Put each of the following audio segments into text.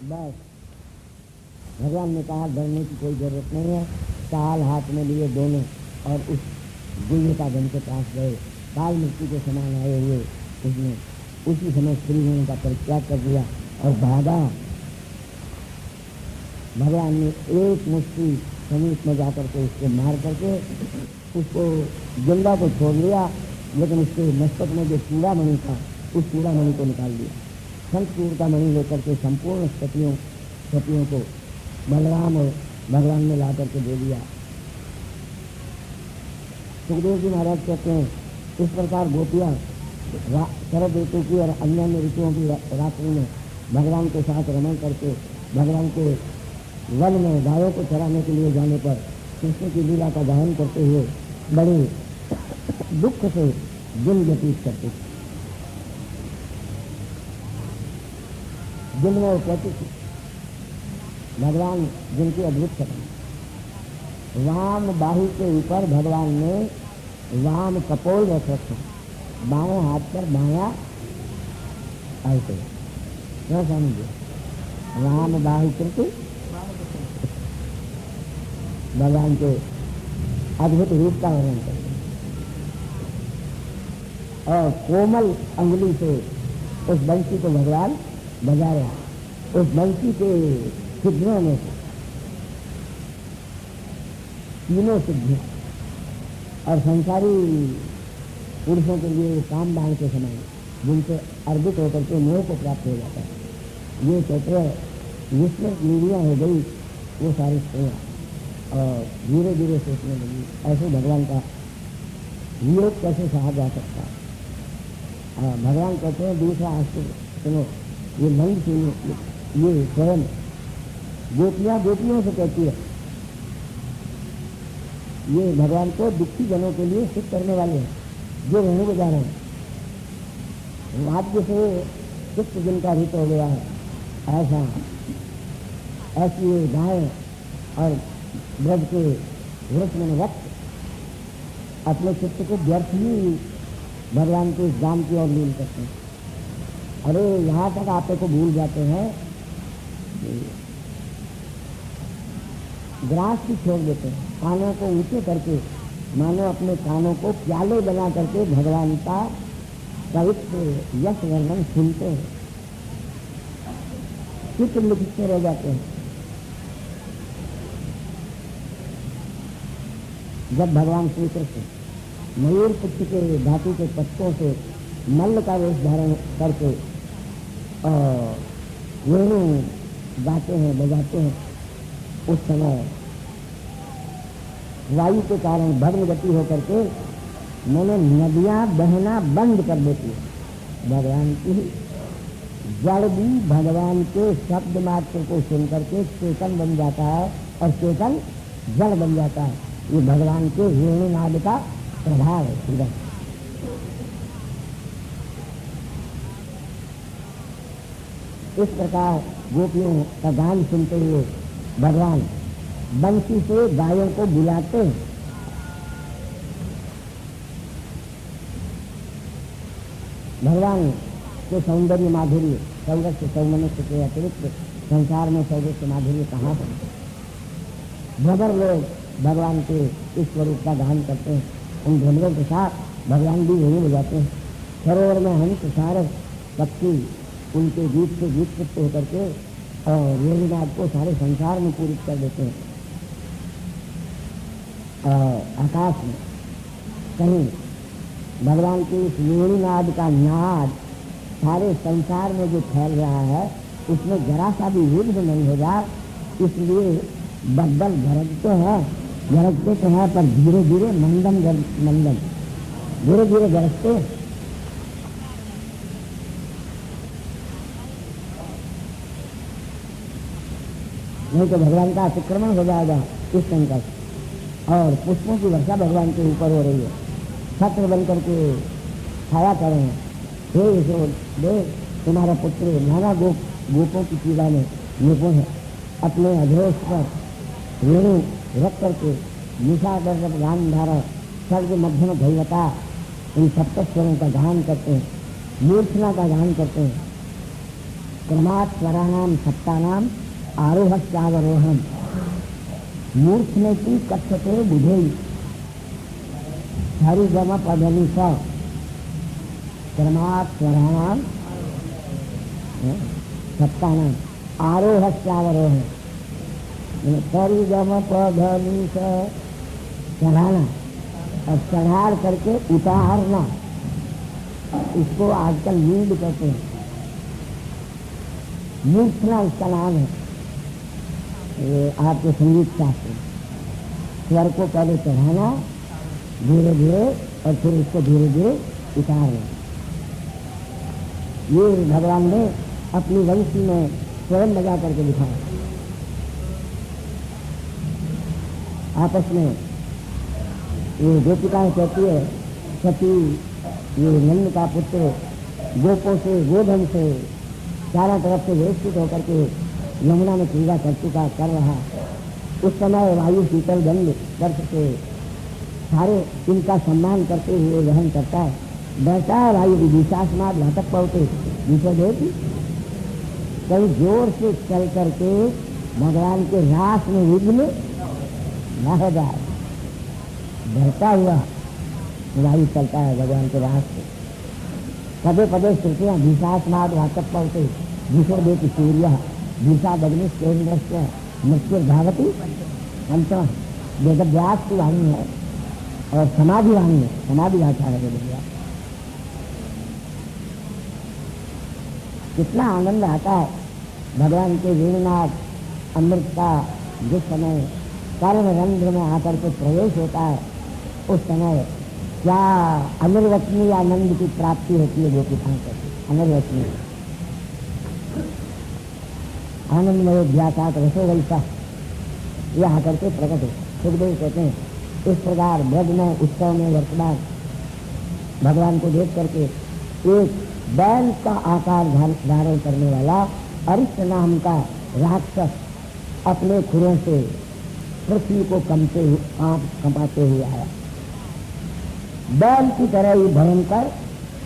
बस भगवान ने कहा डरने की कोई जरूरत नहीं है। काल हाथ में लिए दोनों और उस गुह्यता धन के पास गए। काल मृत्यु के समान आए हुए उसने उसी समय स्त्री होने का परित्याग कर दिया और भागा। भगवान ने एक मुट्ठी समीप में जाकर के उसको मार करके उसको जिंदा को छोड़ लिया, लेकिन उसके मस्तक में जो चूड़ामणि था उस चूड़ामणि को निकाल दिया। शंखचूड़ का मणि लेकर के संपूर्ण सतियों को बलराम और भगवान ने ला करके दे दिया। सुखदेव जी महाराज कहते हैं इस प्रकार गोपियाँ शरद ऋतु की और अन्य ऋतुओं की रात्रि में भगवान के साथ रमण करके भगवान के वन में गायों को चराने के लिए जाने पर कृष्ण की लीला का गायन करते हुए बड़े दुख से दिन व्यतीत करते थे। दिन में वो कहती थी भगवान जिनकी अद्भुत कथा। वाम बाहु के ऊपर भगवान ने वाम कपोल रख रखा, बाएं हाथ पर बाया ऐसे क्या समझे वाम बाहु कृति भगवान के अद्भुत रूप का वर्णन करते और कोमल अंगुली से उस बंसी को भगवान बजा रहा। उस बंसी के सिद्धियों में तीनों सिद्धियां और संसारी पुरुषों के लिए काम बाण के समान जिनसे अर्पित होकर के मोह को प्राप्त हो जाता है। ये कहते हैं विस्मृत लीलियां हो गई वो सारी स्त्रियां और धीरे धीरे सोचने लगी ऐसे भगवान का वियोग कैसे सहा जा सकता है। भगवान कहते हैं दूसरा आश्चर्य सुनो, ये नंद सुनो, ये स्वयं गोपियां गोपियों से कहती है ये भगवान को दुखी जनों के लिए सिद्ध करने वाले हैं जो वेणु बजा रहे हैं। वाद्य से चित्त जिनका हित हो गया है ऐसी ये गायें और ब्रज के वृक्ष में वक्त अपने चित्त को व्यर्थ ही भगवान के गान की ओर लीन करते हैं। अरे यहाँ तक आपे को भूल जाते हैं, ग्रास भी छोड़ देते हैं, कानों को ऊंचे करके मानो अपने कानों को प्याले बना करके भगवान का पवित्र यश वर्णन सुनते हैं, चित्र लिखते रह जाते हैं। जब भगवान श्री कृष्ण मयूर पुच्छ के धातु के पत्तों से मल्ल का वेश धारण करके वेणु गाते हैं बजाते हैं, उस समय वायु के कारण भग्न गति होकर के मैंने नदियां बहना बंद कर देती है। भगवान की जड़ भी भगवान के शब्द मात्र को सुनकर के चेतन बन जाता है और चेतन जड़ बन जाता है। ये भगवान के वेणुनाद का प्रभाव है। सीधा इस प्रकार गोपियों का गान सुनते हुए भगवान बंसी से गायों को बुलाते हैं। भगवान के सौंदर्य माधुर्य सौरस्य सौमनस्य के अतिरिक्त संसार में सौरस्य माधुर्य कहाँ है। भ्रमर लोग भगवान के इस स्वरूप का गान करते हैं। उन भ्रमरों के साथ भगवान भी वेणु बजाते हैं। सरोवर में हंस सारस पक्षी उनके गीत से गीत तृप्त होकर के और वेणुनाद को सारे संसार में पूरित कर देते हैं। आकाश में कहीं भगवान के इस वेणुनाद का नाद सारे संसार में जो फैल रहा है उसमें जरा सा भी विघ्न नहीं हो जाए, इसलिए बब्बल गरजते तो है पर धीरे धीरे मंदम धीरे धीरे गरजते। नहीं तो भगवान का अतिक्रमण हो जाएगा इस संकट। और पुष्पों की वर्षा भगवान के ऊपर हो रही है, छत्र बन करके छाया कर रहे हैं। हे यशोदे तुम्हारा पुत्र नाना गोपों की पीड़ा में निपुण है। अपने अधोष पर वेणु रख करके निशा दर्शक गान धारा सर्ग मध्यम भैवता इन सप्तस्वरों का गान करते हैं, मूर्छना का गान करते हैं। क्रमात् स्वराणाम सप्तानाम आरोहस्यावरोहम मूर्ख ने की कथ्यते बुझे हरि गम पदनी स क्रमात् स्वराणाम सप्तानाम आरोहस्यावरोहम हरि गम पदनी स चढ़ाना और चढ़ाड़ करके उतारना, इसको आजकल नींद कहते हैं। मूर्छना इसका नाम है। ये आपके संगीत शास्त्र स्वर को पहले चढ़ाना धीरे धीरे और फिर उसको धीरे धीरे उतारना। ये भगवान ने अपनी वंशी में स्वयं लगा करके दिखाया। आपस में ये गोपिकाएं कहती है सती ये नंद का पुत्र गोपों से गोधन से चारों तरफ से व्यवस्थित होकर के यमुना में क्रीड़ा कर चुका कर रहा। उस समय वायु शीतल गंध स्पर्श से सारे इनका सम्मान करते हुए वहन करता है। बैठा है वायु विशासनाथ घातक पहुंचे विषय देती कहीं जोर से चल करके भगवान के रास में विघ्न न हो जाए। बहता हुआ वायु चलता है भगवान के रास से। पदे पदे श्रुतियां विशासनाथ घातक पहुंचे विषय देती सूर्य विषादग्नि केन्द्र मृत्यु धावती अंतः वेदव्यास की वाणी है और समाधि वाणी है। समाधि भाषा है वेदव्यास। कितना आनंद आता है भगवान के वीरनाथ अमृत का जिस समय कर्म रंध्र में आकर के प्रवेश होता है उस समय क्या अनिर्वचनीय आनंद की प्राप्ति होती है। गोपिकाओं को अनिर्वचनीय आनंद में अभ्यासात रसो वैसा यह आकर के प्रकट हो। सुखदेव कहते हैं इस प्रकार ब्रज में उत्सव में वर्तमान भगवान को देख करके एक बैल का आकार धारण करने वाला अरिष्ट नाम का राक्षस अपने खुरों से पृथ्वी को कंपाते हुए आया। बैल की तरह ही भयंकर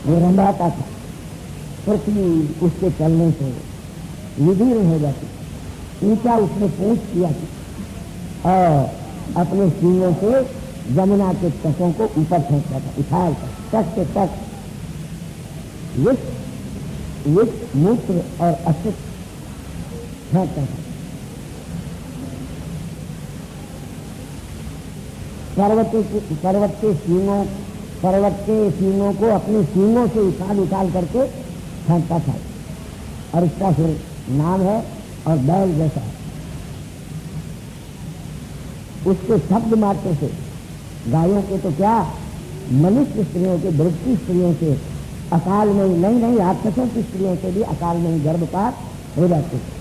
वो रंभाता था। पृथ्वी उसके चलने से विदीर्ण हो जाती। ऊंचा उसने पूंछ किया और अपने सीनों से यमुना के तटों को ऊपर फेंकता था। उछाल तक से तक विष मूत्र और अशुद्ध फेंकता था। पर्वत के सींगों को अपने सींगों से उछाल करके फेंकता था। और इसका फिर नाम है और बैल जैसा है। उसके शब्द मात्र से गायों के तो क्या मनुष्य स्त्रियों के दृष्टि स्त्रियों से अकाल में नहीं राक्षसों की स्त्रियों से भी अकाल में गर्भपात हो जाते थे।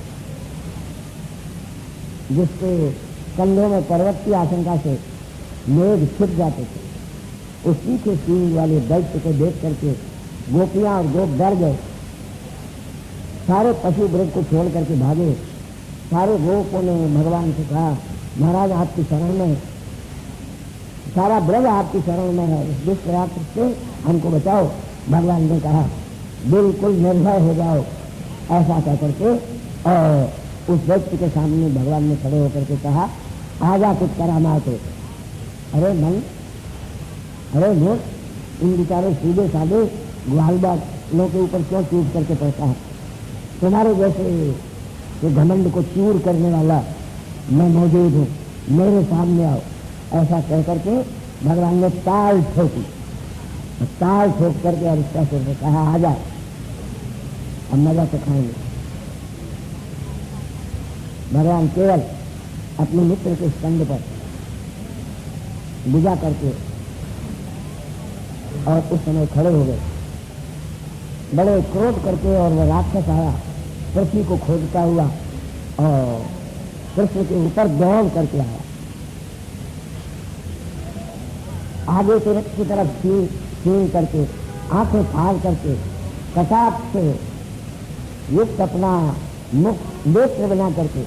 जिसके कंधों में पर्वत की आशंका से मेघ छिप जाते थे। उसी के सींग वाले दैत्य को देख करके गोपियां और गोप डर गए। सारे पशु ब्रज को छोड़ करके भागे। सारे गोपों ने भगवान से कहा महाराज आपकी शरण में, सारा ब्रज आपकी शरण में है, इस दुष्ट राक्षस से हमको बचाओ। भगवान ने कहा बिल्कुल निर्भय हो जाओ। ऐसा कह करके और उस व्यक्ति के सामने भगवान ने खड़े होकर के कहा आजा कुछ करामात हो। अरे मन, अरे लोग, इन बेचारे सीधे साधे ग्वालबालों के ऊपर क्यों चूट करके पड़ता है? तुम्हारे जैसे जो घमंड को चूर करने वाला मैं मौजूद हूँ, मेरे सामने आओ। ऐसा कह करके भगवान ने ताल ठोकी। ताल ठोक करके अरिष्टासुर ने कहा आ जा, अब मजा तो खाएंगे। भगवान केवल अपने मित्र के स्कंध पर बुझा करके और उस समय खड़े हो गए बड़े क्रोध करके। और वह राक्षस आया पृथ्वी को खोदता हुआ और कृष्ण के ऊपर दौड़ करके आया। आगे की तरफ छीन करके आंखें फाड़ करके कसाप से युक्त अपना मुख नेत्र बना करके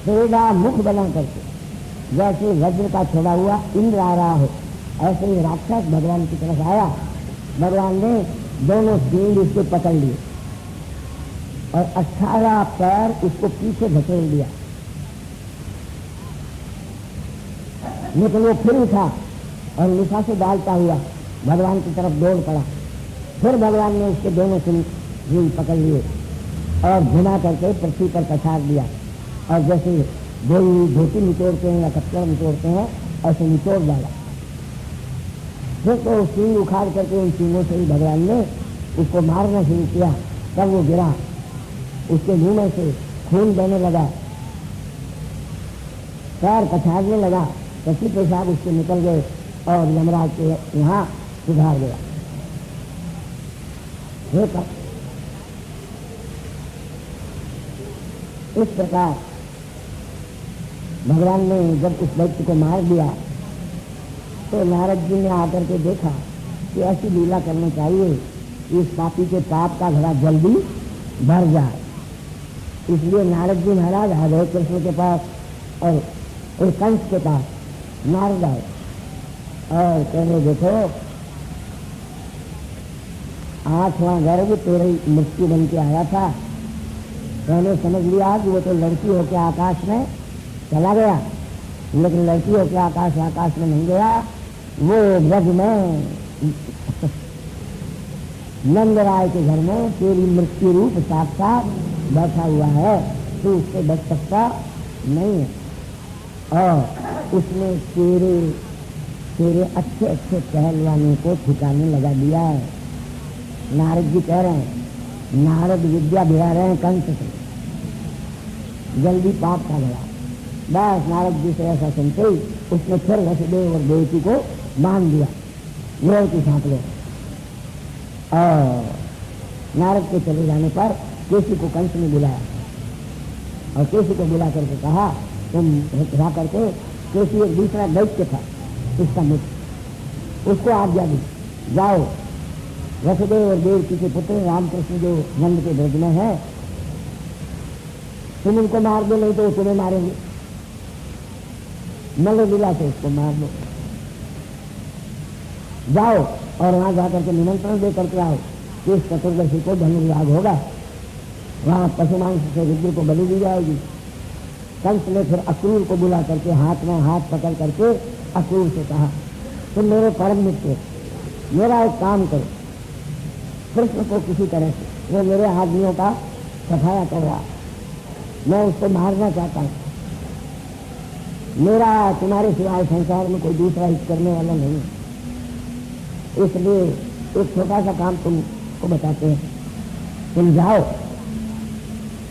टेढ़ा मुख बना करके जैसे वज्र का छोड़ा हुआ इंद्र आ रहा हो ऐसे ही राक्षस भगवान की तरफ आया। भगवान ने दोनों सींग इसके पकड़ लिए और 18 पैर उसको पीछे धकेल दिया। लेकिन वो फिर उठा और निशा से डालता हुआ भगवान की तरफ दौड़ पड़ा। फिर भगवान ने उसके दोनों सिंह पकड़ लिए और घुमा करके पृथ्वी पर पछाड़ दिया। और जैसे धोती निचोड़ते हैं या कपड़ा निचोड़ते हैं ऐसे निचोड़ डाला। फिर तो सिंह उखाड़ करके उन सिंहों से ही भगवान ने उसको मारना शुरू किया। तब वो गिरा, उसके मुंह में से खून बहने लगा, पैर पछाड़ने लगा, कसी पेशाब उसके निकल गए और यमराज के यहाँ सुधार गया। इस प्रकार भगवान ने जब उस व्यक्ति को मार दिया तो नारद जी ने आकर के देखा कि ऐसी लीला करनी चाहिए, इस पापी के पाप का घड़ा जल्दी भर जाए। इसलिए नारद जी महाराज आ गए कृष्ण के पास और कंस के पास। नारद आए और कहने देखो 8वां गर्भ तेरी मृत्यु बन के आया था। मैंने समझ लिया कि वो तो लड़की होकर आकाश में चला गया, लेकिन लड़की होकर आकाश में नहीं गया, वो ब्रज में नंद राय के घर में तेरी मृत्यु रूप साक्षात बैठा हुआ है, तो उससे बच सकता नहीं है। और उसने तेरे अच्छे अच्छे पहलवानों को ठिकाने लगा दिया है। नारद जी कह रहे हैं, नारद विद्या भिड़ा रहे हैं कंस से, जल्दी पाप का गया। बस नारद जी से ऐसा सुनते ही उसने फिर वसुदेव और देवकी को मान दिया, लोह की झांक लो। और नारद के चले जाने पर केसी को कंस ने बुलाया और केसी को बुला करके कहा तुम जा करके, केसी एक दूसरा दैत्य था इसका मित्र, उसको आज्ञा दी जाओ वसुदेव और देवकी के पुत्र रामकृष्ण जो नंद के ब्रज में है, तुम उनको मार दो, नहीं तो तुम्हें मारेंगे। नल लीला से उसको मार दो। जाओ और वहां जाकर के निमंत्रण दे करके आओ कि इस चतुर्दशी को धनुर्याग होगा, वहां पशुमांस से रुद्र को बलि दी जाएगी। कंस ने फिर अक्रूर को बुला करके हाथ में हाथ पकड़ करके अक्रूर से कहा तुम मेरे परम मित्र, मेरा एक काम करो, कृष्ण को किसी तरह से, वो मेरे आदमियों का सफाया कर रहा, मैं उसको मारना चाहता हूँ। मेरा तुम्हारे सिवाय संसार में कोई दूसरा हित करने वाला नहीं है, इसलिए एक छोटा सा काम तुमको बताते हैं। तुम जाओ,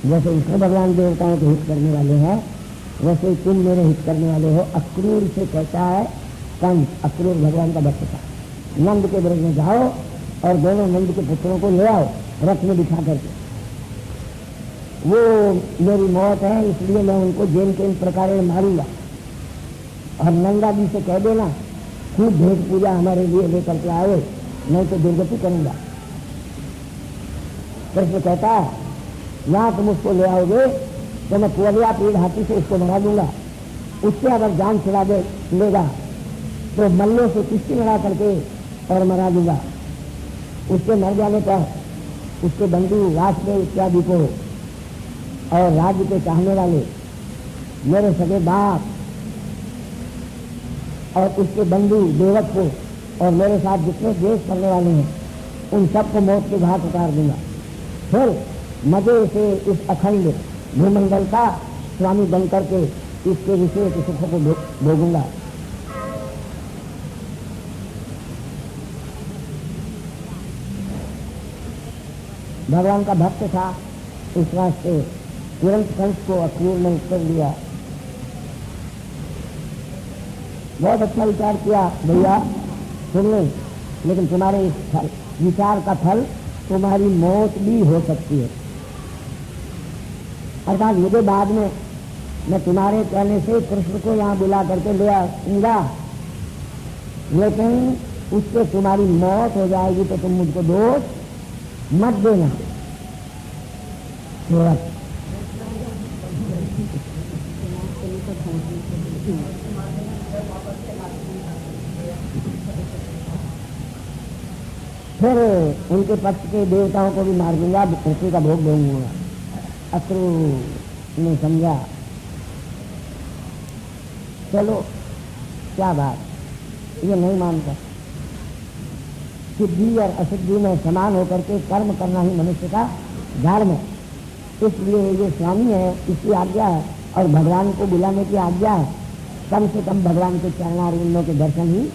जैसे विष्णु भगवान देवताओं के हित करने वाले हैं वैसे तुम मेरे हित करने वाले हो। अक्रूर से कहता है कंस, अक्रूर भगवान का भक्त था, नंद के ब्रज में जाओ और दोनों नंद के पुत्रों को ले आओ रथ में बिठा करके। वो मेरी मौत है इसलिए मैं उनको जेल के इन प्रकार मारूंगा। और नंदा जी से कह देना खूब भेंट पूजा हमारे लिए लेकर के आए, नहीं तो दुर्गति करूंगा। कृष्ण कहता है यहाँ तुम उसको ले आओगे तो मैं कुवलिया पीड़ हाथी से उसको मरा दूंगा। उससे अगर जान छुड़ा दे लेगा तो मल्लों से किस्ती लड़ा करके और मरा दूंगा। उसके मर जाने पर उसके बंधु वासुदेव इत्यादि को और राज्य के चाहने वाले मेरे सगे बाप और उसके बंधु देवक को और मेरे साथ जितने द्वेष करने वाले हैं उन सबको मौत के घाट उतार दूंगा। फिर मजे से इस अखंड भूमंडल का स्वामी बनकर के इसके विशेष सुखों को भोगूंगा। भगवान का भक्त था, इस वास्ते तुरंत कंस को अक्रूर ने उत्तर दिया, बहुत अच्छा विचार किया भैया, सुन ले, लेकिन तुम्हारे इस विचार का फल तुम्हारी मौत भी हो सकती है। अर्थात मुझे बाद में मैं तुम्हारे कहने से कृष्ण को यहाँ बुला करके ले आऊंगा, लेकिन उससे तुम्हारी मौत हो जाएगी तो तुम मुझको दोष मत देना। फिर उनके पक्ष के देवताओं को भी मार दूंगा, पृथ्वी का भोग दूंगा। अक्रू ने समझा, चलो क्या बात, ये नहीं मानता, सिद्धि और असिद्धि में समान होकर के कर्म करना ही मनुष्य का धर्म है। इसलिए ये स्वामी है, इसकी आज्ञा है और भगवान को बुलाने की आज्ञा है। कम से कम भगवान के चरणारविंदों के दर्शन ही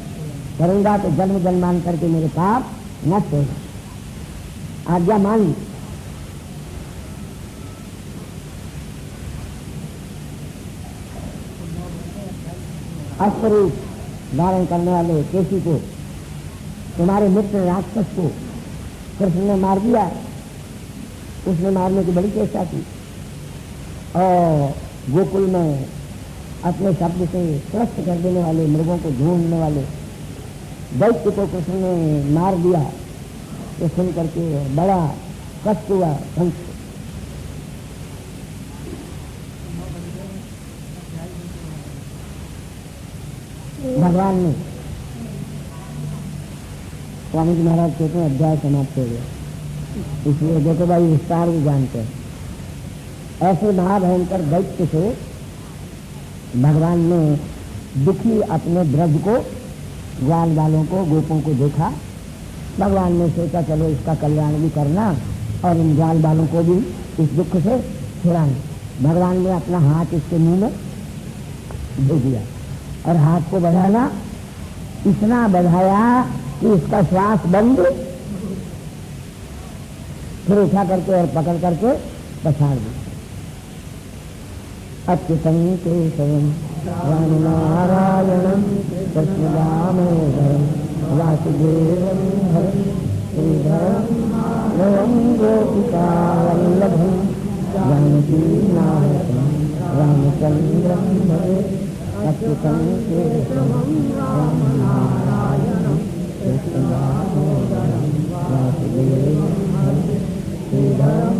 करूंगा तो जन्म जन्मांतर के मेरे पाप नष्ट होगा। आज्ञा मान ली। अश्वरूप धारण करने वाले केसी को, तुम्हारे मित्र राक्षस को कृष्ण ने मार दिया। उसने मारने की बड़ी चेष्टा की और गोकुल में अपने शब्द से त्रस्त कर देने वाले, मृगों को ढूंढने वाले दैत्य को कृष्ण ने मार दिया। ये सुन करके बड़ा कष्ट हुआ कंस को। भगवान ने, स्वामी जी महाराज कहते हैं अध्याय समाप्त हो गया। इसलिए देखो भाई, विस्तार भी जानते हैं। ऐसे महाभयंकर दैत्य से भगवान ने दुखी अपने ब्रज को, ग्वाल बालों को, गोपों को देखा। भगवान ने सोचा चलो इसका कल्याण भी करना और इन ग्वाल बालों को भी इस दुख से छुड़ाना। भगवान ने अपना हाथ इसके मुंह में दे दिया और हाथ को बढ़ाना, इतना बढ़ाया कि इसका श्वास बंद, फिर उठा करके और पकड़ करके पछाड़ दी। अच्युतं केशवं राम नारायणं कृष्ण दामोदरं वासुदेवं हरं श्रीधरं गोपिकावल्लभं जानकीनाथं रामचन्द्रं भजे। अच्युतं केशवं राम नारायणं कृष्ण दामोदरं वासुदेवं हरं श्रीधरं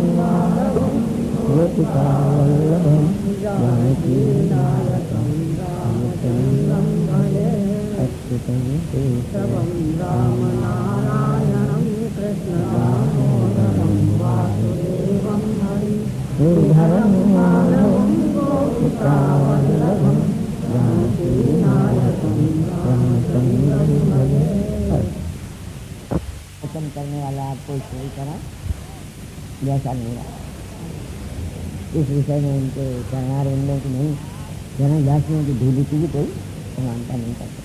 गोपिकावल्लभं जानकीनाथं रामचन्द्रं भजे। अच्युतं केशवं राम नारायणं कृष्ण दामोदरं वासुदेवं हरि श्रीधरं गोपिकावल्लभं जानकीनाथं रामचन्द्रं भजे। वचन करने वाला आपको कोई तरह जैसा नहीं रहा। इस विषय में उनके चरणारविंदों की नहीं, जनदासियों की धूली की भी कोई समानता नहीं कर सकता।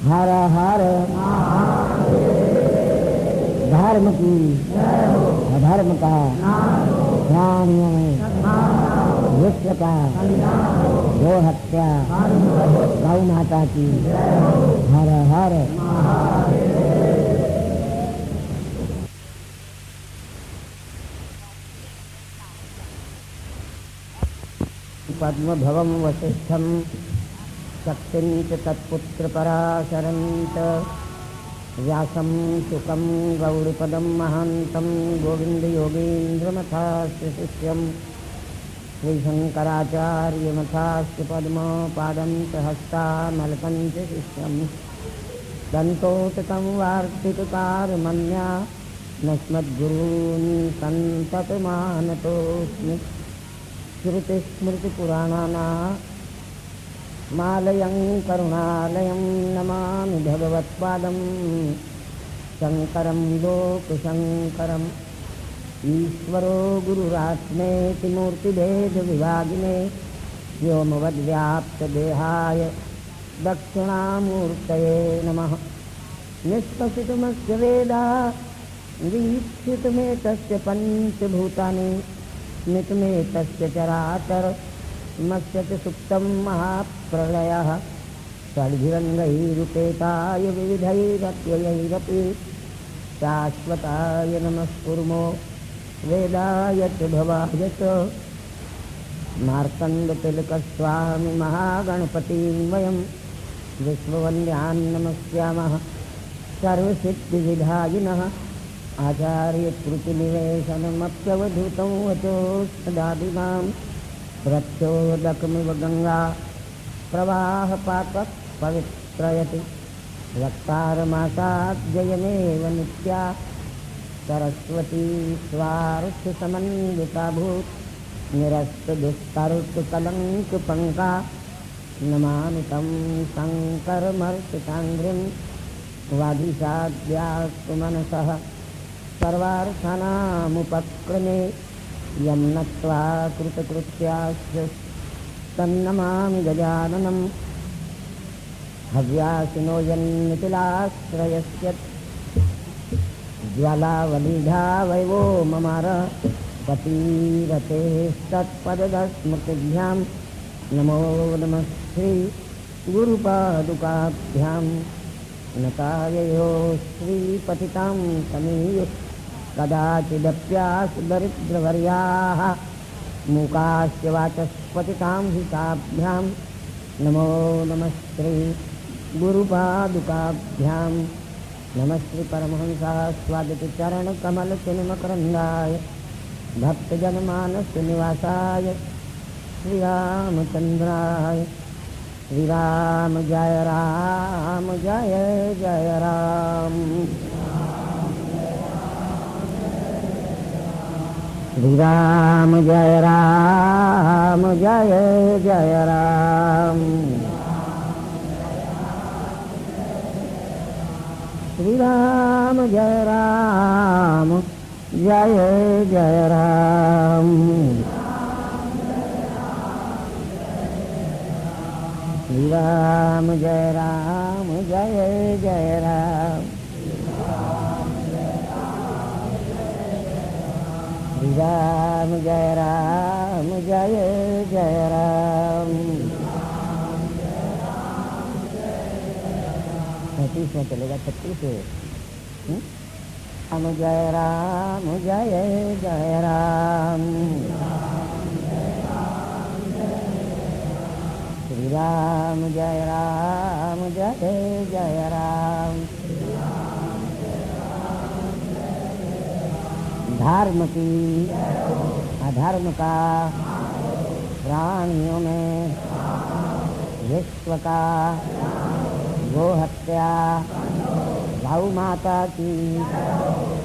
हर हर धर्म की अधर्म का प्राणियों में विश्व का गो हत्या गौ माता की हर हर। पद्मभवं वसिष्ठं शक्तिं च तत्पुत्र पराशरन्त व्यासं शुकं गौड़पदं महान्तं गोविंद योगीन्द्रमथास्य शिष्यं श्रीशंकराचार्यमथास्य पद्मपादं च हस्तामलकं च शिष्यं दन्तोतकं वार्तिककारमन्या नस्मद्गुरून् सन्ततमानतोऽस्मि। श्रुतिस्मृतिपुराणानामालयं करुणालयं नमामि भगवत्पादं शङ्करं लोकशङ्करम्। ईश्वरो गुरुरात्मेति मूर्तिभेदविभागिने व्योमवद्व्याप्तदेहाय दक्षिणामूर्तये नमः। निष्कसितुमस्य वेदा वीक्षितुमेतस्य पञ्चभूतानि स्मितमेतस्य चराचरमस्य च सुप्तं महाप्रलयः षड्भिरङ्गैरुपेताय विविधैरत्ययैरपि शाश्वताय नमस्कुर्मो वेदाय च भवाय च। मार्कण्डतिलकस्वामी महागणपतिं वयं विश्ववन्द्यान् नमस्यामः। सर्वसिद्धिविधायिनः आचार्यकृतिनिवेशनमप्यवधूतं वचोस्तदादिमां प्रचोदकमिव गंगा प्रवाहपातः पवित्रयति। वक्तारमासाद्ययमेव नित्या सरस्वती स्वार्थ समन्विता भूत निरस्त दुस्तर्क कलंक पंका नमामि तं शङ्करमर्चिताङ्घ्रिं वागीशाद्यास्तु मनसः सर्वार्थानामुपक्रमे यं नत्वा कृतकृत्याश्च तन्नमामि गजाननं हव्यासिनो यन्निखिलाश्रयस्य ज्वालावलीढा वैवो ममार पतिरतेस्तत्पदस्मृतिभ्यां नमो नमः श्री गुरुपादुकाभ्यां नताययो श्रीपतितां समीय कदाचिदप्यास दरिद्रवर्याः मूकास्य वाचस्पतितां हिताभ्यां नमो नमः श्री गुरुपादुकाभ्यां नमः श्री परमहंसास्वादित चरण कमल चिन्मकरन्दाय भक्तजनमानस निवासाय श्री रामचंद्राय श्री राम जय जय राम श्री राम जय जय राम श्री राम जय जय राम श्री राम जय जय राम श्री राम जय जय राम 36 में चलेगा 36 से राम जय जय राम श्री राम जय जय राम धर्म की अधर्म का प्राणियों में विश्व का गो हत्या गौ माता की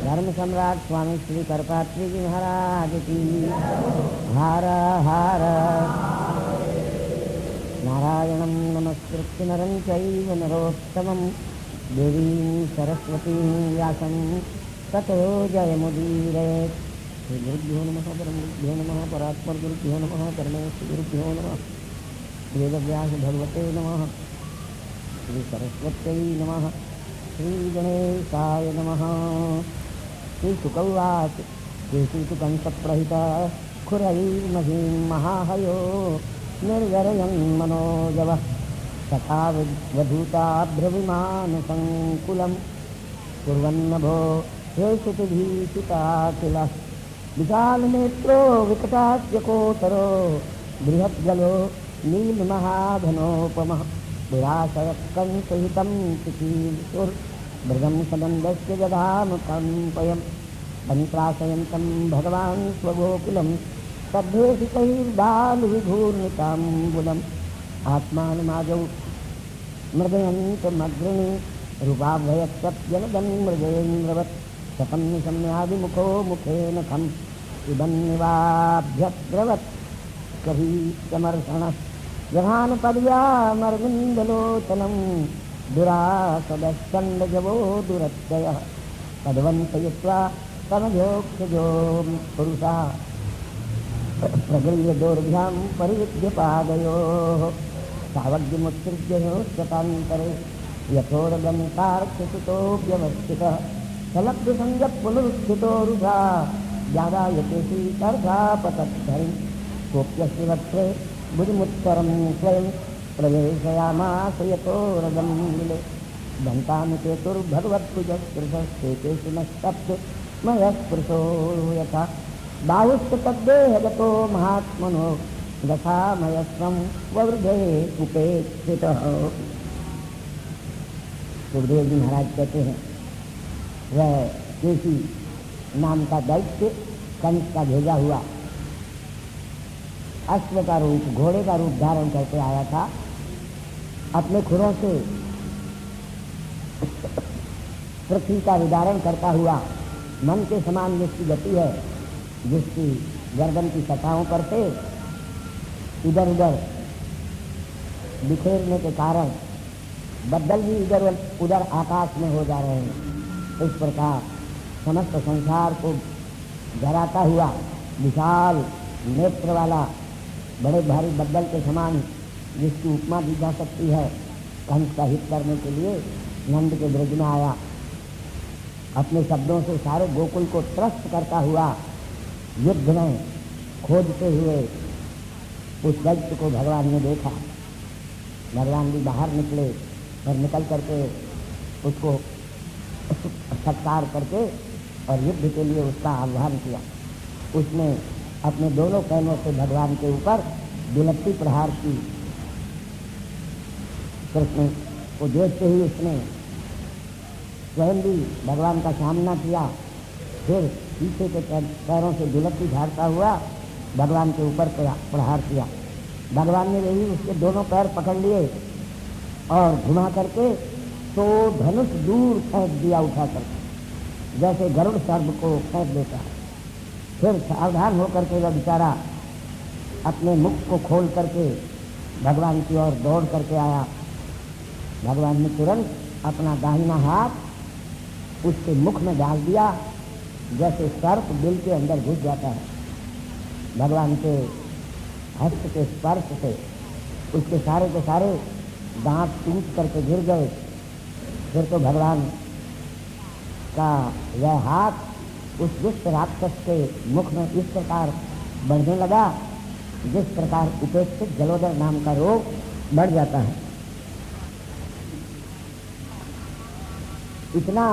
धर्म सम्राट स्वामी श्री करपात्री जी महाराज की हर हर नारायणं नमस्कृत्य नरं चैव नरोत्तमं देवीं सरस्वतीं व्यासं ततो जयमुदीरयेत् श्री गुरुभ्यो नमः परमगुरुभ्यो नमः परात्परगुरुभ्यो नमः परमेश्वरगुरुभ्यो नमः वेदव्यास भगवते नमः श्री सरस्वत्यै नमः श्री गणेशाय नमः श्री शुकौवाच केशितुकंसप्रहिता खुरैर्महीं महाहयो निर्जरयन् मनोजवः तथा वधूताभ्रविमानसङ्कुलं कुर्वन्नभो हेषुतिभीषिता किल विशालनेत्रो विकटास्य कोटरो बृहद्गलो नीलमहाघनोपमः दुराशयकंसहितं चिकीर्षुर्भृगं सदन्दस्य जधाम कम्पयं तन्त्राशयन्तं भगवान् स्वगोकुलं तद्भेषितैर्बालविघूर्णिताम्बुलम् आत्मानमाजौ मृदयन्तमग्रणी रूपाभयत्सत्यनदन् मृगेन्द्रवत् शतं निशम्यादिमुखो मुखेन खम् इदन्निवाभ्यद्रवत् कवीचमर्षणः जघानपद्व्यामरविन्दलोचनं दुरासदश्चण्डजवो दुरत्ययः तद्वन्तयित्वा तमजोक्षजो पुरुषा प्रगृह्य दोर्भ्यां परिविद्य पादयोः सावग्यमुत्सृज्य शतान्तरे यथोरगमितार्थसितोऽप्यवस्थितः सलब्धसंज्ञपुनरुत्थितो रुषा ज्ञादायते शीतर्षापतद्धरिं कोऽप्यस्य वक्त्रे भुजमुत्तरं स्वयं प्रवेशयामास यथोरगं मिले दन्तानुकेतुर्भगवत्भुजस्पृशस्तेषु नस्तप्त मयस्पृशो यथा बाहुस्तद्देहगतो महात्मनो दशामयस्वं ववृधे उपेक्षितः। सुखदेव जी महाराज कहते हैं वह केसी नाम का दैत्य कंस का भेजा हुआ अश्व का रूप घोड़े का रूप धारण करके आया था। अपने खुरों से पृथ्वी का विदारण करता हुआ मन के समान जिसकी गति है, जिसकी गर्दन की सतहों पर से इधर उधर बिखेरने के कारण बदल भी इधर उधर आकाश में हो जा रहे हैं। इस प्रकार समस्त संसार को जराता हुआ विशाल नेत्र वाला बड़े भारी बदल के समान जिसकी उपमा दी जा सकती है, कंस का हित करने के लिए नंद के ब्रज में आया। अपने शब्दों से सारे गोकुल को त्रस्त करता हुआ युद्ध में खोजते हुए उस दैत्य को भगवान ने देखा। भगवान भी बाहर निकले और निकल करके उसको सत्कार करके और युद्ध के लिए उसका आह्वान किया। उसने अपने दोनों पैरों से भगवान के ऊपर विलट्टी प्रहार की। कृष्ण को देखते ही उसने स्वयं भी भगवान का सामना किया, फिर पीछे के पैरों से विलट्टी झाड़ता हुआ भगवान के ऊपर प्रहार किया। भगवान ने यही उसके दोनों पैर पकड़ लिए और घुमा करके तो धनुष दूर फेंक दिया उठा करके, जैसे गरुड़ सर्प को फेंक देता है। फिर सावधान होकर के वह बेचारा अपने मुख को खोल करके भगवान की ओर दौड़ करके आया। भगवान ने तुरंत अपना दाहिना हाथ उसके मुख में डाल दिया, जैसे सर्प बिल के अंदर घुस जाता है। भगवान के हस्त के स्पर्श से उसके सारे के सारे दांत टूट करके गिर गए। फिर तो भगवान का यह हाथ उस दुष्ट राक्षस के मुख में इस प्रकार बढ़ने लगा जिस प्रकार उपेक्षित जलोदर नाम का रोग बढ़ जाता है। इतना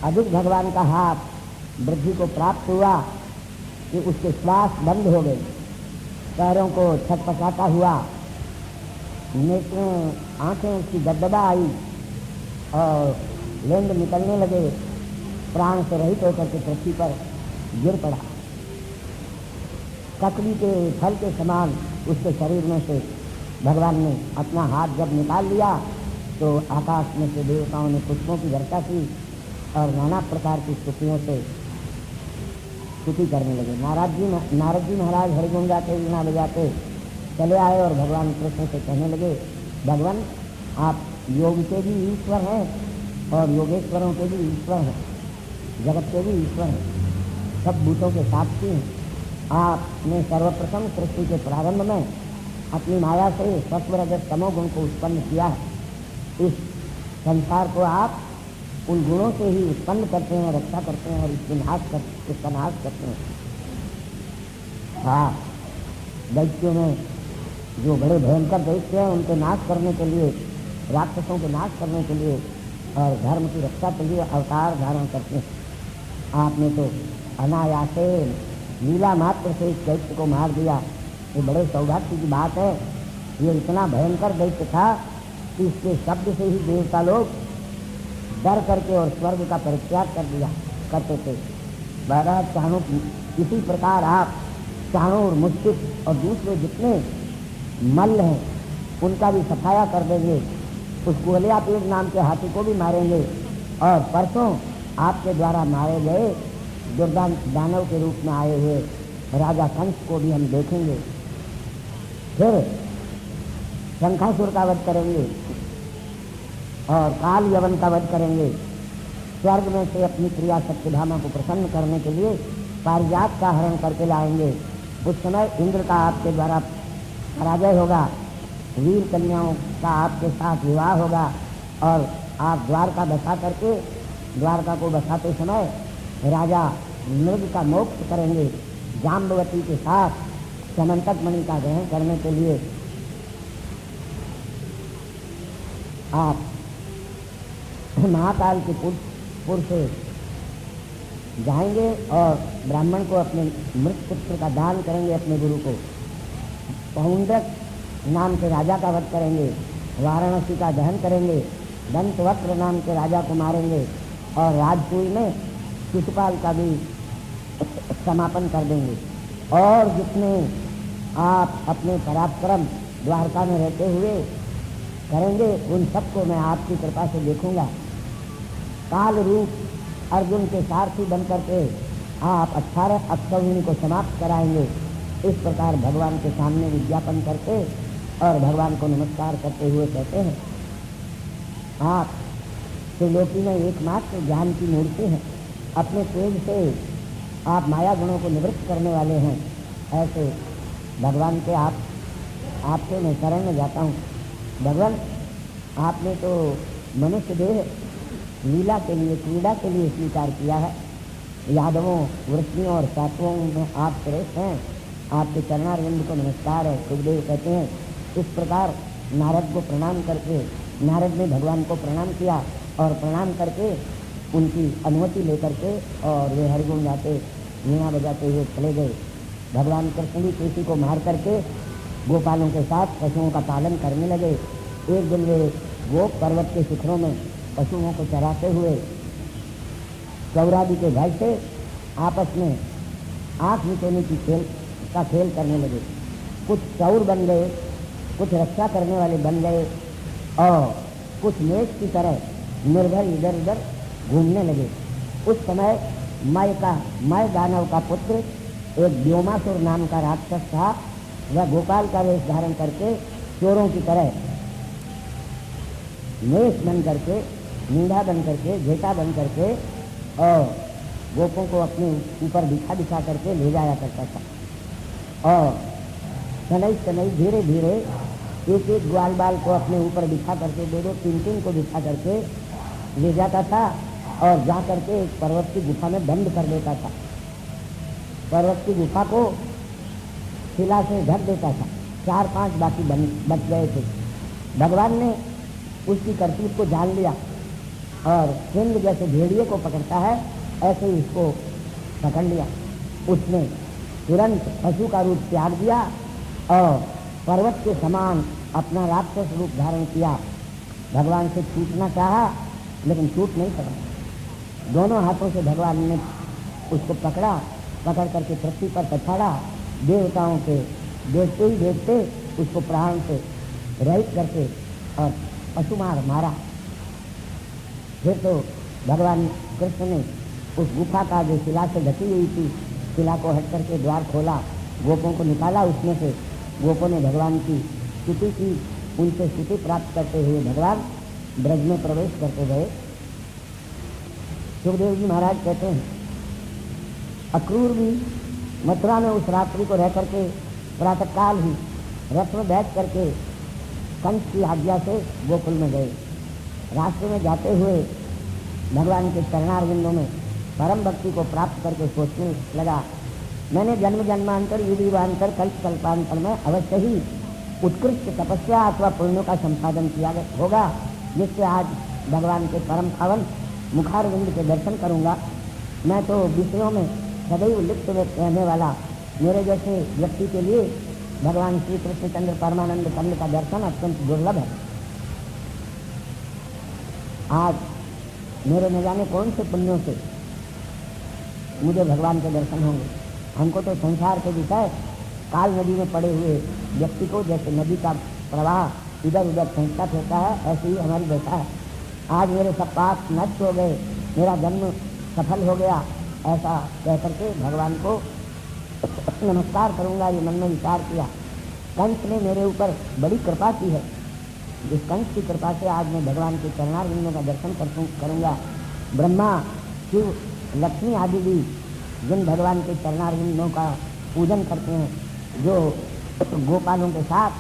अधिक भगवान का हाथ वृद्धि को प्राप्त हुआ कि उसके श्वास बंद हो गए, पैरों को छटपटाता हुआ, नेत्रों आंखें उसकी दबदबा आई और लेंड निकलने लगे। प्राण से रहित होकर के पृथ्वी पर गिर पड़ा। ककड़ी के फल के समान उसके शरीर में से भगवान ने अपना हाथ जब निकाल लिया तो आकाश में से देवताओं ने पुष्पों की वर्षा की और नाना प्रकार की स्तुतियों से स्तुति करने लगे। नारद जी महाराज हरिगुण गाते वीणा बजाते चले आए और भगवान कृष्ण से कहने लगे, भगवान आप योग के भी ईश्वर हैं और योगेश्वरों के भी ईश्वर हैं, जगत के भी ईश्वर हैं, सब भूतों के साक्षी हैं। आपने सर्वप्रथम सृष्टि के प्रारंभ में अपनी माया से सत्व रजस तमो गुण को उत्पन्न किया है। इस संसार को आप उन गुणों से ही उत्पन्न करते हैं, रक्षा करते हैं और इसका नाश करते हैं। हाँ, दैत्यों में जो बड़े भयंकर दैत्य हैं उनके नाश करने के लिए, राक्षसों के नाश करने के लिए और धर्म की रक्षा के लिए अवतार धारण करते हैं। आपने तो अनायासे लीला मात्र से इस दैत्य को मार दिया। ये बड़े सौभाग्य की बात है। ये इतना भयंकर दैत्य था कि इसके शब्द से ही देवता लोग डर करके और स्वर्ग का परित्याग कर दिया करते थे। बहरहाल चाणूर इसी प्रकार आप चाणूर और मुश्किल और दूसरे जितने मल्ल हैं उनका भी सफाया कर देंगे। उस गोलिया पीर नाम के हाथी को भी मारेंगे और परसों आपके द्वारा मारे गए दुर्दान दानव के रूप में आए हुए राजा कंस को भी हम देखेंगे। फिर शंखासुर का वध करेंगे और काल यवन का वध करेंगे। स्वर्ग में से अपनी प्रिया सत्यभामा को प्रसन्न करने के लिए पारिजात का हरण करके लाएंगे। उस समय इंद्र का आपके द्वारा पराजय होगा, वीर कन्याओं का आपके साथ विवाह होगा और आप द्वारका बसा करके द्वारका को बसाते समय राजा मृग का मोक्ष करेंगे। जाम्बवती के साथ समंतक मणि का ग्रहण करने के लिए आप महाकाल के पुर से जाएंगे और ब्राह्मण को अपने मृत पुत्र का दान करेंगे, अपने गुरु को। पौंड्रक नाम के राजा का वध करेंगे, वाराणसी का दहन करेंगे, दंतवक्र नाम के राजा को मारेंगे और राजपुरी में शिशुपाल का भी समापन कर देंगे। और जितने आप अपने पराक्रम द्वारका में रहते हुए करेंगे उन सबको मैं आपकी कृपा से देखूंगा। काल रूप अर्जुन के सारथी बन करके आप 18 अक्षौहिणी को समाप्त कराएंगे। इस प्रकार भगवान के सामने विज्ञापन करके और भगवान को नमस्कार करते हुए कहते हैं, आप त्रिलोकी में एकमात्र ज्ञान की मूर्ति हैं, अपने तेज से आप माया गुणों को निवृत्त करने वाले हैं। ऐसे भगवान के आपसे मैं शरण में जाता हूँ। भगवान, आपने तो मनुष्य देह लीला के लिए, क्रीड़ा के लिए स्वीकार किया है। यादवों, वृष्णियों और सात्वों में आप श्रेष्ठ हैं। आपके चरणारविंद को नमस्कार है। सुखदेव कहते हैं, इस प्रकार नारद को प्रणाम करके नारद ने भगवान को प्रणाम किया और प्रणाम करके उनकी अनुमति लेकर के और वे हरिगुण गाते, वीणा बजाते हुए चले गए। भगवान कृष्ण भी किसी को मार करके गोपालों के साथ पशुओं का पालन करने लगे। एक दिन वे वो पर्वत के शिखरों में पशुओं को चराते हुए चौरादी के भय से आपस में आँख मिचोने की खेल करने लगे। कुछ चौर बन गए, कुछ रक्षा करने वाले बन गए और कुछ मेष की तरह निर्भर इधर उधर घूमने लगे। उस समय मय दानव का पुत्र एक व्योमासुर नाम का राक्षस था। वह गोपाल का वेश धारण करके चोरों की तरह मेष बन करके, मीढ़ा बन करके, घेटा बन करके और गोपों को अपने ऊपर दिखा करके ले जाया करता था। और शनई धीरे धीरे एक एक ग्वाल बाल को अपने ऊपर बिठा करके, दो तीन को बिठा करके ले जाता था और जा करके एक पर्वत की गुफा में बंद कर देता था। पर्वत की गुफा को शिला से ढक देता था। 4-5 बाकी बच गए थे। भगवान ने उसकी करतूत को जान लिया और सिंह जैसे भेड़िए को पकड़ता है ऐसे ही उसको पकड़ लिया। उसने तुरंत पशु का रूप त्याग दिया और पर्वत के समान अपना राक्षस रूप धारण किया। भगवान से छूटना चाहा लेकिन छूट नहीं सका। दोनों हाथों से भगवान ने उसको पकड़ करके पृथ्वी पर पछाड़ा। देवताओं के देखते ही देखते उसको प्राण से रहित करके और पशुमार मारा। फिर तो भगवान कृष्ण ने उस गुफा का जो शिला से ढकी हुई थी, शिला को हट करके द्वार खोला, गोपों को निकाला उसमें से। गोपों ने भगवान की स्तुति की। उनसे स्तुति प्राप्त करते हुए भगवान ब्रज में प्रवेश करते गए। सुखदेव जी महाराज कहते हैं, अक्रूर भी मथुरा में उस रात्रि को रह करके प्रातःकाल ही रथ में बैठ करके कंस की आज्ञा से गोकुल में गए। रास्ते में जाते हुए भगवान के चरणारविंदों में परम भक्ति को प्राप्त करके सोचने लगा, मैंने जन्म जन्मांतर युगांतर कल्पांतर में अवश्य ही उत्कृष्ट तपस्या अथवा पुण्यों का संपादन किया होगा, जिससे आज भगवान के परम पावन मुखारविंद के दर्शन करूंगा। मैं तो विषयों में सदैव लिप्त रहने वाला मेरे जैसे व्यक्ति के लिए भगवान श्री कृष्णचंद्र परमानंद कंद का दर्शन अत्यंत दुर्लभ है। आज मेरे न जाने कौन से पुण्यों से मुझे भगवान के दर्शन होंगे। हमको तो संसार के विषय काल नदी में पड़े हुए व्यक्ति को जैसे नदी का प्रवाह इधर उधर फेंकता फिरता है, ऐसे ही हमारी दशा है। आज मेरे सब पाप नष्ट हो गए, मेरा जन्म सफल हो गया, ऐसा कह करके भगवान को नमस्कार करूंगा ये मन में विचार किया। कंस ने मेरे ऊपर बड़ी कृपा की है। इस कंस की कृपा से आज मैं भगवान के चरणारविंदों का दर्शन करूंगा। ब्रह्मा, शिव, लक्ष्मी आदि भी जिन भगवान के चरणारविंदों का पूजन करते हैं, जो गोपालों के साथ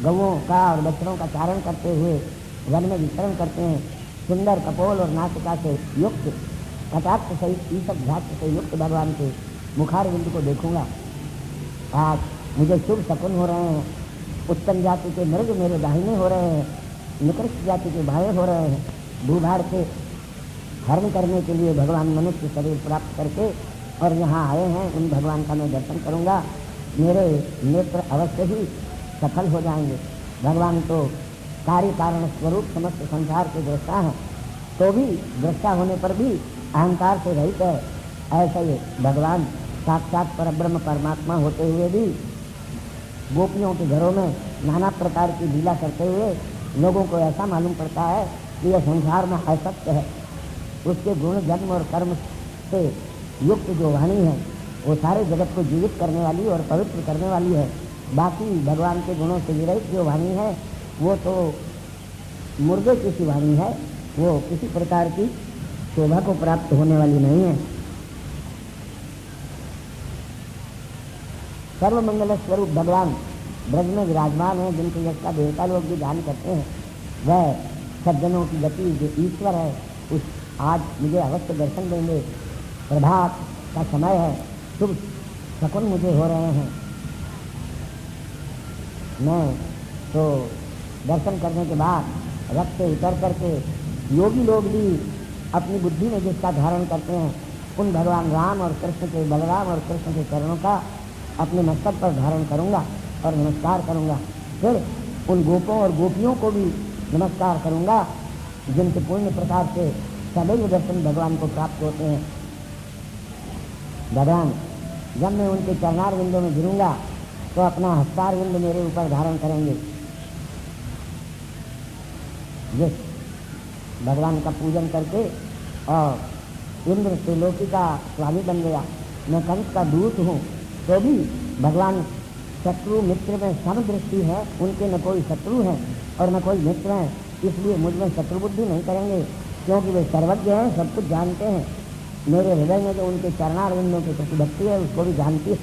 गौओं का और बछड़ों का चारण करते हुए वन में विचरण करते हैं, सुंदर कपोल और नासिका से युक्त, कटाक्ष सहित ईसक घाट से युक्त भगवान के मुखारविंद को देखूंगा। आज मुझे शुभ शकुन हो रहे हैं। उत्तम जाति के मृग मेरे दाहिने हो रहे हैं, निकृष्ट जाति के भाई हो रहे हैं। भूभार से हरण करने के लिए भगवान मनुष्य शरीर प्राप्त करके और यहाँ आए हैं। उन भगवान का मैं दर्शन करूँगा, मेरे नेत्र अवश्य ही सफल हो जाएंगे। भगवान तो कार्य कारण स्वरूप समस्त संसार के दृष्टा हैं, तो भी दृष्टा होने पर भी अहंकार से रहित है। ऐसा ही भगवान साक्षात परब्रह्म परमात्मा होते हुए भी गोपियों के घरों में नाना प्रकार की लीला करते हुए लोगों को ऐसा मालूम पड़ता है कि यह संसार में असत्य है। उसके गुण जन्म और कर्म से युक्त जो वाणी है वो सारे जगत को जीवित करने वाली और पवित्र करने वाली है। बाकी भगवान के गुणों से विरहित जो वाणी है वो तो मुर्गे की सी वाणी है, वो किसी प्रकार की शोभा को प्राप्त होने वाली नहीं है। सर्वमंगल स्वरूप भगवान ब्रज में विराजमान है, जिनके यश का देवता लोग भी ध्यान करते हैं। वह सज्जनों की गति जो ईश्वर है, उस आज मुझे अवश्य दर्शन देंगे। प्रभात का समय है, शुभ शकुन मुझे हो रहे हैं। मैं तो दर्शन करने के बाद रथ से उतर करके योगी लोग भी अपनी बुद्धि में जिसका धारण करते हैं, उन भगवान राम और कृष्ण के, बलराम और कृष्ण के चरणों का अपने मस्तक पर धारण करूंगा और नमस्कार करूंगा। फिर उन गोपों और गोपियों को भी नमस्कार करूंगा, जिनके पूर्ण प्रकार से सदैव दर्शन भगवान को प्राप्त होते हैं। भगवान जब मैं उनके चरणार विंदों में गिरूंगा तो अपना हस्तार विंद मेरे ऊपर धारण करेंगे। जिस भगवान का पूजन करके और इंद्र त्रिलोकी का स्वामी बन गया, मैं कंस का दूत हूँ, तो भी भगवान शत्रु मित्र में समदृष्टि है, उनके न कोई शत्रु है और न कोई मित्र है, इसलिए मुझ में शत्रु बुद्धि नहीं करेंगे, क्योंकि वे सर्वज्ञ हैं, सब कुछ जानते हैं। मेरे हृदय में जो उनके चरणारविंदों की प्रतिभक्ति है उसको भी जानती है।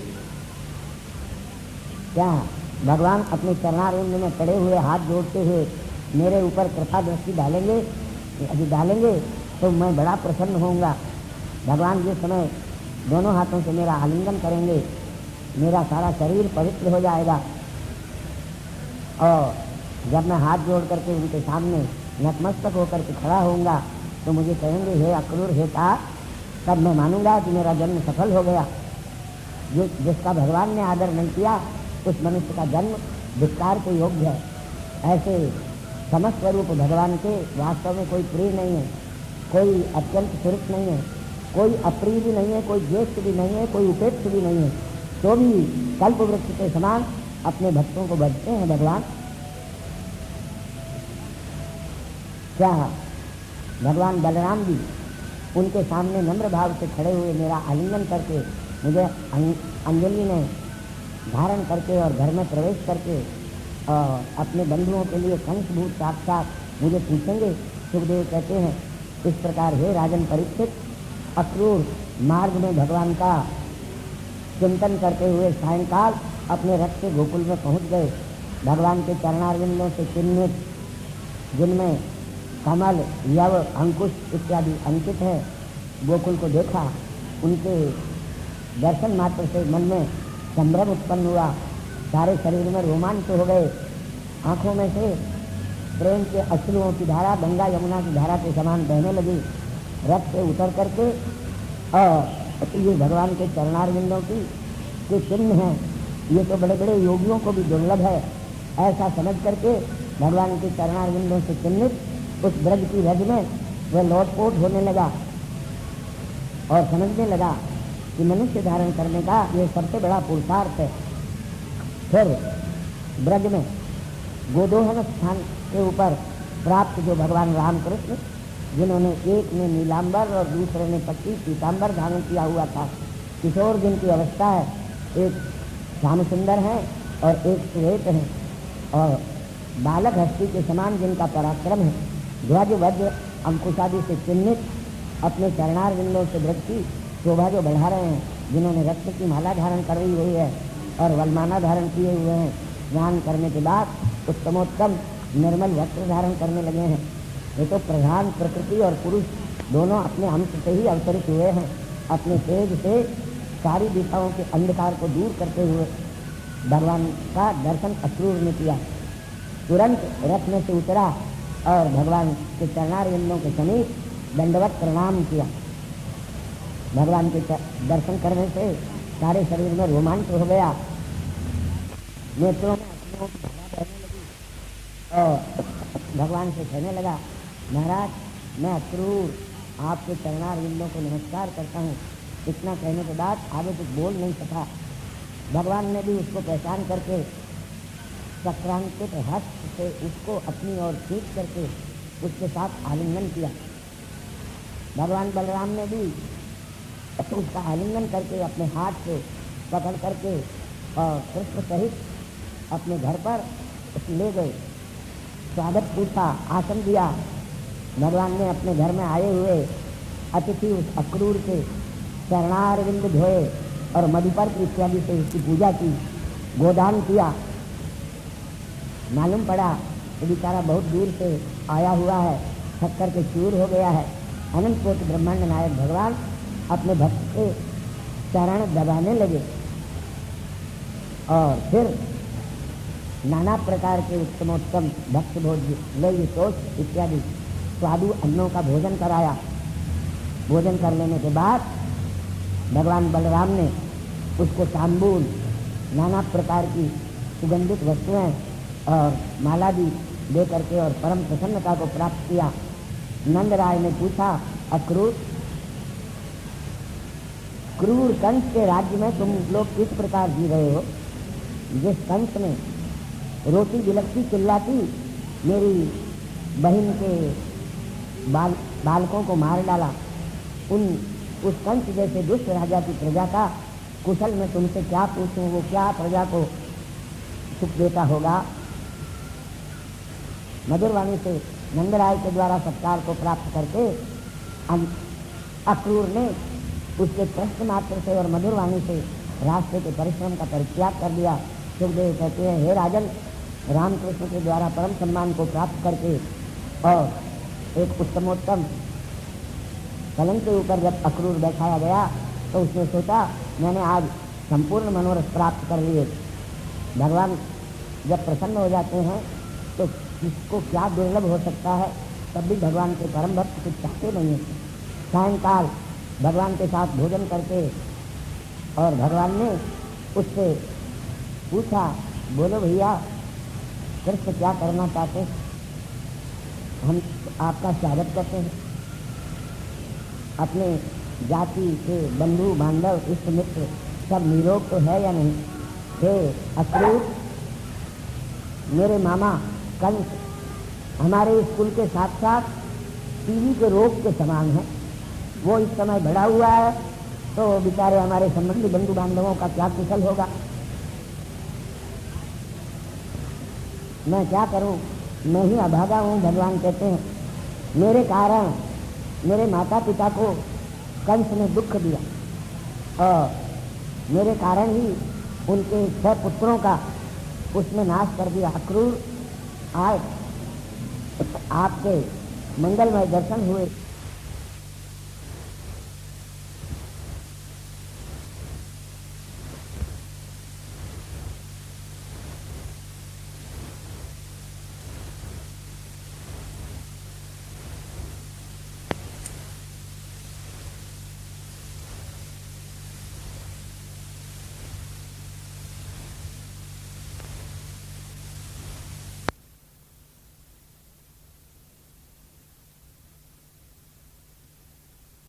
क्या भगवान अपने चरणारविंद में पड़े हुए हाथ जोड़ते हुए मेरे ऊपर कृपा दृष्टि डालेंगे? यदि डालेंगे तो मैं बड़ा प्रसन्न होऊंगा। भगवान जिस समय दोनों हाथों से मेरा आलिंगन करेंगे, मेरा सारा शरीर पवित्र हो जाएगा। और जब मैं हाथ जोड़ करके उनके सामने नतमस्तक होकर के खड़ा होऊंगा तो मुझे कहेंगे, हे अक्रूर, हे तात, तब मैं मानूंगा कि मेरा जन्म सफल हो गया। जिसका भगवान ने आदर नहीं किया उस मनुष्य का जन्म धिक्कार के योग्य है। ऐसे समस्त स्वरूप भगवान के वास्तव में कोई प्रिय नहीं है, कोई अत्यंत सुरत नहीं है, कोई अप्रिय भी नहीं है, कोई ज्येष्ठ भी नहीं है, कोई उपेक्ष भी नहीं है, तो भी कल्प वृक्ष के समान अपने भक्तों को बचते हैं भगवान। क्या भगवान बलराम भी उनके सामने नम्र भाव से खड़े हुए मेरा आलिंगन करके मुझे अंजलि ने धारण करके और घर में प्रवेश करके और अपने बंधुओं के लिए कंसभूत साक्षात मुझे पूछेंगे। सुखदेव कहते हैं, इस प्रकार हे राजन परीक्षित, अक्रूर मार्ग में भगवान का चिंतन करते हुए सायंकाल अपने रथ से गोकुल में पहुंच गए। भगवान के चरणारविंदों से चिन्हित, जिनमें कमल, यव, अंकुश इत्यादि अंकित है, गोकुल को देखा। उनके दर्शन मात्र से मन में संभ्रम उत्पन्न हुआ, सारे शरीर में रोमांच हो गए, आंखों में से प्रेम के अश्रुओं की धारा गंगा यमुना की धारा के समान बहने लगी। रथ से उतर करके और ये भगवान के चरणारविंदों की जो चिन्ह हैं, ये तो बड़े बड़े योगियों को भी दुर्लभ है, ऐसा समझ करके भगवान के चरणारविंदों से चिन्हित उस ब्रज की रज में वह लौटपोट होने लगा और समझने लगा कि मनुष्य धारण करने का ये सबसे बड़ा पुरुषार्थ है। फिर ब्रज में गोदोहन स्थान के ऊपर प्राप्त जो भगवान रामकृष्ण, जिन्होंने एक ने नीलांबर और दूसरे ने पट्टी पीतांबर धारण किया हुआ था, किशोर जिनकी अवस्था है, एक श्याम सुंदर है और एक श्वेत है, और बालक हस्ती के समान जिनका पराक्रम है, ध्वज वज्र अंकुशादि से चिन्हित अपने चरणारविंदों से ब्रज की शोभा जो बढ़ा रहे हैं, जिन्होंने रत्न की माला धारण कर रही हुई है और वलमाना धारण किए हुए हैं, स्नान करने के बाद उत्तमोत्तम निर्मल वस्त्र धारण करने लगे हैं। ये तो प्रधान प्रकृति और पुरुष दोनों अपने अंश से ही अवतरित हुए हैं। अपने तेज से सारी दिशाओं के अंधकार को दूर करते हुए भगवान का दर्शन अक्रूर ने किया। तुरंत रथ में से उतरा और भगवान के चरणारविंदों के समीप दंडवत प्रणाम किया। भगवान के दर्शन करने से सारे शरीर में रोमांच हो गया, नेत्रों में अश्रुओं की धारा बहने लगी और भगवान से कहने लगा, महाराज, मैं अक्रूर आपके चरणारविंदों को नमस्कार करता हूँ। इतना कहने के बाद आगे कुछ बोल नहीं सका। भगवान ने भी उसको पहचान करके चक्रांकित हस्त से उसको अपनी ओर खींच करके उसके साथ आलिंगन किया। भगवान बलराम ने भी उसका आलिंगन करके अपने हाथ से पकड़ करके और कृष्ण सहित अपने घर पर ले गए। स्वागत पूछा, आसन दिया। भगवान ने अपने घर में आए हुए अतिथि उस अक्रूर के चरणारविंद धोए और मधुपर्क इत्यादि से उसकी पूजा की, गोदान किया। मालूम पड़ा कि बेचारा बहुत दूर से आया हुआ है, थक कर के चूर हो गया है। अनंत कोटि ब्रह्मांड नायक भगवान अपने भक्त के चरण दबाने लगे और फिर नाना प्रकार के उत्तमोत्तम भक्त भोज्य लय टोस्ट इत्यादि स्वादु अन्नों का भोजन कराया। भोजन कर लेने के बाद भगवान बलराम ने उसको तांबूल, नाना प्रकार की सुगंधित वस्तुएं और माला भी दे करके और परम प्रसन्नता को प्राप्त किया। नंद राय ने पूछा, अक्रूर, क्रूर कंस के राज्य में तुम लोग किस प्रकार जी रहे हो? जिस कंस ने रोटी बिलकती चिल्लाती मेरी बहन के बालकों को मार डाला, उस कंस जैसे दुष्ट राजा की प्रजा का कुशल में तुमसे क्या पूछूं? वो क्या प्रजा को सुख देता होगा? मधुरवाणी से नंदराय के द्वारा सत्कार को प्राप्त करके अक्रूर ने उसके प्रश्न मात्र से और मधुरवाणी से रास्ते के परिश्रम का परित्याग कर दिया। सुखदेव कहते हैं, हे राजन, रामकृष्ण के द्वारा परम सम्मान को प्राप्त करके और एक उत्तमोत्तम पलंग के ऊपर जब अक्रूर बैठाया गया तो उसने सोचा, मैंने आज संपूर्ण मनोरथ प्राप्त कर लिए। भगवान जब प्रसन्न हो जाते हैं तो किसको क्या दुर्लभ हो सकता है। तब भी भगवान के परम भक्त कुछ चाहते नहीं है। सायंकाल भगवान के साथ भोजन करके और भगवान ने उससे पूछा, बोलो भैया, कृष्ण क्या करना चाहते हैं? हम आपका स्वागत करते हैं। अपने जाति के बंधु बांधव इष्ट मित्र सब निरोग तो है या नहीं? हे अक्रूर, मेरे मामा कंस हमारे स्कूल के साथ साथ टीबी के रोग के समान है। वो इस समय बढ़ा हुआ है तो बेचारे हमारे संबंधी बंधु बांधवों का क्या कुशल होगा। मैं क्या करूं? मैं ही अभागा हूं। भगवान कहते हैं, मेरे कारण मेरे माता पिता को कंस ने दुख दिया और मेरे कारण ही उनके 6 पुत्रों का उसने नाश कर दिया। अक्रूर, आज आपके मंगलमय दर्शन हुए।